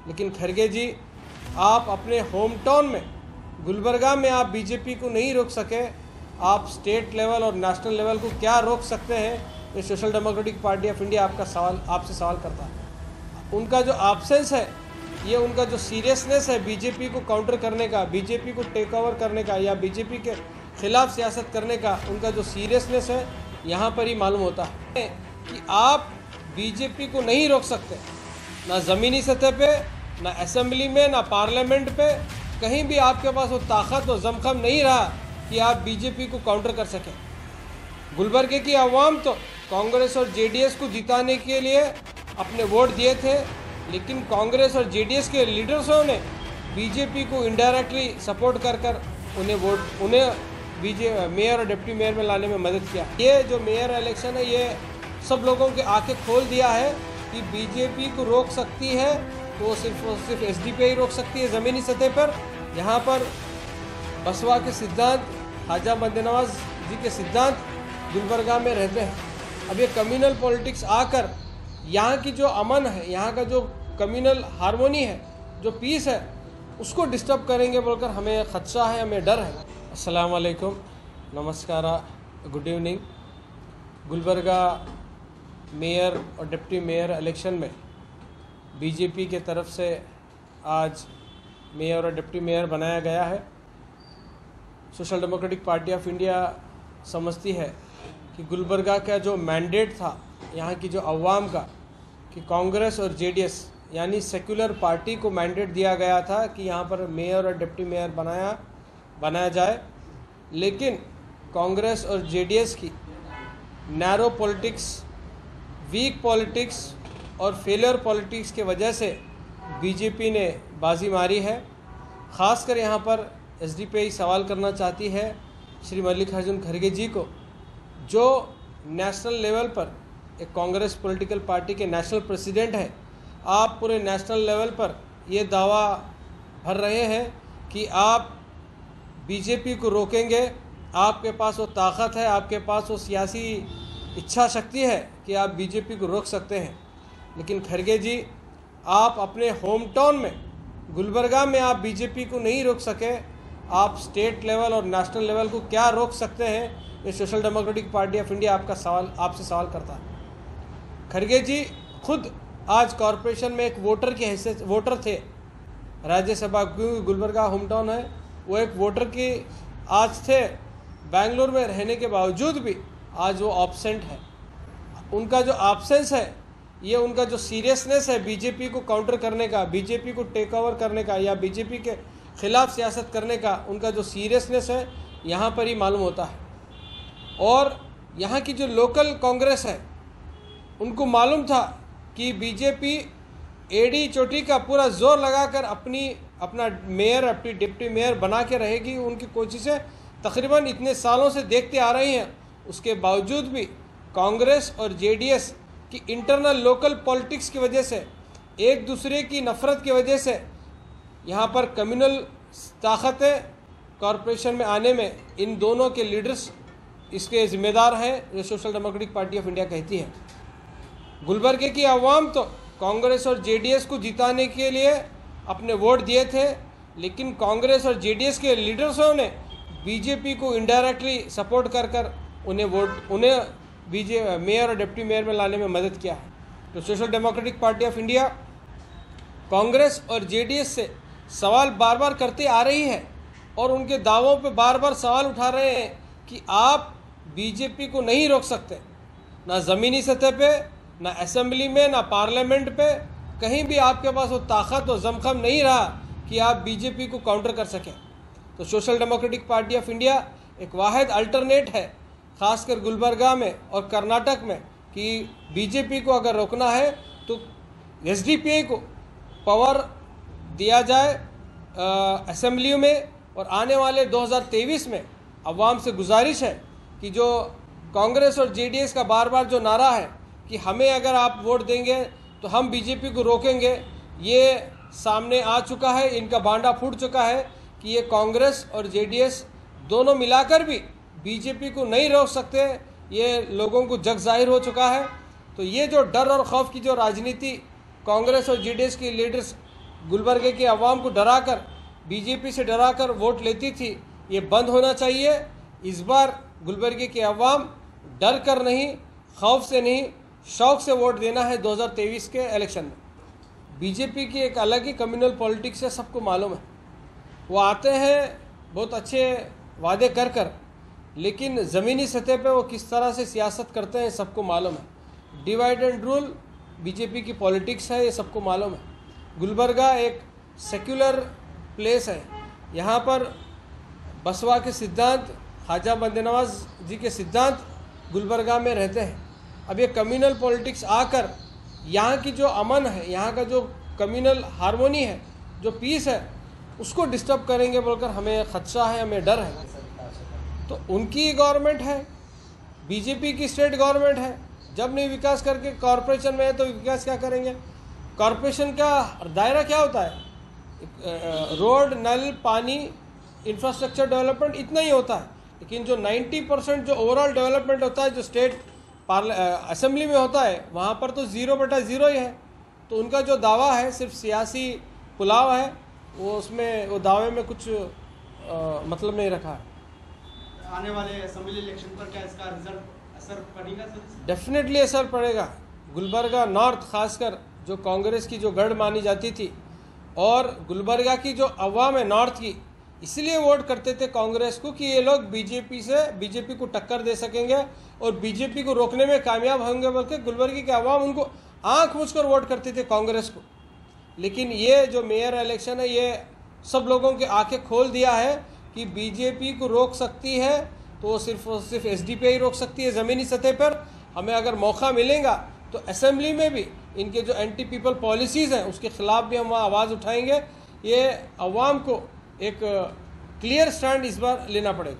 लेकिन खरगे जी, आप अपने होम टाउन में गुलबर्गा में आप बीजेपी को नहीं रोक सके, आप स्टेट लेवल और नेशनल लेवल को क्या रोक सकते हैं? ये social democratic party of India आपसे सवाल करता है। उनका जो एब्सेंस है, ये उनका जो सीरियसनेस है बीजेपी को काउंटर करने का, बीजेपी को टेक ओवर करने का या बीजेपी के खिलाफ सियासत करने का, उनका जो सीरियसनेस है यहाँ पर ही मालूम होता है कि आप बीजेपी को नहीं रोक सकते, ना ज़मीनी सतह पे, ना असेंबली में, ना पार्लियामेंट पे, कहीं भी आपके पास वो ताकत और दमखम नहीं रहा कि आप बीजेपी को काउंटर कर सकें। गुलबर्गे की आवाम तो कांग्रेस और जेडीएस को जिताने के लिए अपने वोट दिए थे, लेकिन कांग्रेस और जेडीएस के लीडर्सों ने बीजेपी को इनडायरेक्टली सपोर्ट कर उन्हें मेयर और डिप्टी मेयर में लाने में मदद किया। ये जो मेयर इलेक्शन है, ये सब लोगों की आंखें खोल दिया है कि बीजेपी को रोक सकती है तो वो सिर्फ एसडीपी ही रोक सकती है ज़मीनी सतह पर। यहाँ पर बसवा के सिद्धांत, ख्वाजा बंदे नवाज जी के सिद्धांत गुलबर्गा में रहते हैं। अब ये कम्युनल पॉलिटिक्स आकर यहाँ की जो अमन है, यहाँ का जो कम्युनल हारमोनी है, जो पीस है, उसको डिस्टर्ब करेंगे बोलकर हमें खदशा है, हमें डर है। अस्सलाम वालेकुम, नमस्कार, गुड इवनिंग। गुलबर्गा मेयर और डिप्टी मेयर इलेक्शन में बीजेपी के तरफ से आज मेयर और डिप्टी मेयर बनाया गया है। Social democratic party of India समझती है कि गुलबर्गा का जो मैंडेट था यहाँ की जो अवाम का, कि कांग्रेस और जेडीएस यानी सेक्युलर पार्टी को मैंडेट दिया गया था कि यहाँ पर मेयर और डिप्टी मेयर बनाया जाए, लेकिन कांग्रेस और जेडीएस की नैरो पॉलिटिक्स, वीक पॉलिटिक्स और फेलियर पॉलिटिक्स के वजह से बीजेपी ने बाजी मारी है। ख़ासकर यहाँ पर एसडीपी सवाल करना चाहती है श्री मल्लिकार्जुन खड़गे जी को, जो नेशनल लेवल पर एक कांग्रेस पॉलिटिकल पार्टी के नेशनल प्रेसिडेंट हैं। आप पूरे नेशनल लेवल पर ये दावा भर रहे हैं कि आप बीजेपी को रोकेंगे, आपके पास वो ताकत है, आपके पास वो सियासी इच्छा शक्ति है कि आप बीजेपी को रोक सकते हैं। लेकिन खड़गे जी, आप अपने होम टाउन में गुलबर्गा में आप बीजेपी को नहीं रोक सके, आप स्टेट लेवल और नेशनल लेवल को क्या रोक सकते हैं? ये social democratic party of India आपसे सवाल करता है। खड़गे जी खुद आज कॉरपोरेशन में एक वोटर की हैसियत वोटर थे राज्यसभा, क्योंकि गुलबर्गा होम टाउन है, वो एक वोटर की आज थे। बेंगलुरु में रहने के बावजूद भी आज वो एब्सेंट है। उनका जो एब्सेंस है, ये उनका जो सीरियसनेस है बीजेपी को काउंटर करने का, बीजेपी को टेक ओवर करने का या बीजेपी के खिलाफ सियासत करने का, उनका जो सीरियसनेस है यहाँ पर ही मालूम होता है। और यहाँ की जो लोकल कांग्रेस है, उनको मालूम था कि बीजेपी एडी चोटी का पूरा जोर लगाकर अपना मेयर, अपनी डिप्टी मेयर बना के रहेगी। उनकी कोशिशें तकरीबन इतने सालों से देखते आ रही हैं, उसके बावजूद भी कांग्रेस और जेडीएस की इंटरनल लोकल पॉलिटिक्स की वजह से, एक दूसरे की नफ़रत की वजह से, यहाँ पर कम्युनल ताकतें कॉरपोरेशन में आने में इन दोनों के लीडर्स इसके ज़िम्मेदार हैं, जो social democratic party of India कहती है। गुलबर्गे की आवाम तो कांग्रेस और जेडीएस को जिताने के लिए अपने वोट दिए थे, लेकिन कांग्रेस और जेडीएस के लीडर्सों ने बीजेपी को इनडायरेक्टली सपोर्ट कर उन्हें मेयर और डिप्टी मेयर में लाने में मदद किया है। तो social democratic party of India Congress और जेडीएस से सवाल बार बार करते आ रही है और उनके दावों पे बार बार सवाल उठा रहे हैं कि आप बीजेपी को नहीं रोक सकते, ना ज़मीनी सतह पे, ना असेंबली में, ना पार्लियामेंट पे, कहीं भी आपके पास वो ताकत और दमखम नहीं रहा कि आप बीजेपी को काउंटर कर सकें। तो social democratic party of India एक वाहिद अल्टरनेट है, ख़ासकर गुलबर्गा में और कर्नाटक में, कि बीजेपी को अगर रोकना है तो एसडीपी को पावर दिया जाए असेंबली में। और आने वाले 2023 में अवाम से गुजारिश है कि जो कांग्रेस और जेडीएस का बार बार जो नारा है कि हमें अगर आप वोट देंगे तो हम बीजेपी को रोकेंगे, ये सामने आ चुका है, इनका भांडा फूट चुका है कि ये कांग्रेस और जेडीएस दोनों मिलाकर भी बीजेपी को नहीं रोक सकते। ये लोगों को जग जाहिर हो चुका है। तो ये जो डर और खौफ की जो राजनीति कांग्रेस और जेडीएस के लीडर्स गुलबर्गे की आवाम को डराकर, बीजेपी से डराकर वोट लेती थी, ये बंद होना चाहिए। इस बार गुलबर्गे की आवाम डर कर नहीं, खौफ से नहीं, शौक से वोट देना है 2023 के इलेक्शन में। बीजेपी की एक अलग ही कम्युनल पॉलिटिक्स है, सबको मालूम है। वो आते हैं बहुत अच्छे वादे कर कर, लेकिन ज़मीनी सतह पे वो किस तरह से सियासत करते हैं सबको मालूम है। डिवाइड एंड रूल बीजेपी की पॉलिटिक्स है, ये सबको मालूम है। गुलबर्गा एक सेक्युलर प्लेस है, यहाँ पर बसवा के सिद्धांत, ख्वाजा बंदे नवाज जी के सिद्धांत गुलबर्गा में रहते हैं। अब ये कम्युनल पॉलिटिक्स आकर यहाँ की जो अमन है, यहाँ का जो कम्युनल हार्मोनी है, जो पीस है, उसको डिस्टर्ब करेंगे बोलकर हमें खदशा है, हमें डर है। तो उनकी गवर्नमेंट है, बीजेपी की स्टेट गवर्नमेंट है, जब नहीं विकास करके कॉरपोरेशन में है तो विकास क्या करेंगे? कॉरपोरेशन का दायरा क्या होता है? रोड, नल, पानी, इंफ्रास्ट्रक्चर डेवलपमेंट, इतना ही होता है। लेकिन जो 90% जो ओवरऑल डेवलपमेंट होता है, जो स्टेट असेंबली में होता है, वहाँ पर तो 0/0 ही है। तो उनका जो दावा है सिर्फ सियासी पुलाव है, वो उसमें वो दावे में कुछ मतलब नहीं रखा है। आने वाले असेंबली इलेक्शन पर क्या इसका रिजल्ट असर पड़ेगा? डेफिनेटली असर पड़ेगा। गुलबर्गा नॉर्थ खासकर जो कांग्रेस की जो गढ़ मानी जाती थी, और गुलबर्गा की जो अवाम है नॉर्थ की, इसलिए वोट करते थे कांग्रेस को कि ये लोग बीजेपी को टक्कर दे सकेंगे और बीजेपी को रोकने में कामयाब होंगे, बल्कि गुलबर्गा की अवाम उनको आंख मूंझकर वोट करते थे कांग्रेस को। लेकिन ये जो मेयर इलेक्शन है, ये सब लोगों की आंखें खोल दिया है कि बीजेपी को रोक सकती है तो वो सिर्फ एसडीपी ही रोक सकती है ज़मीनी सतह पर। हमें अगर मौका मिलेगा तो असेंबली में भी इनके जो एंटी पीपल पॉलिसीज़ हैं उसके ख़िलाफ़ भी हम वहाँ आवाज़ उठाएंगे। ये अवाम को एक क्लियर स्टैंड इस बार लेना पड़ेगा।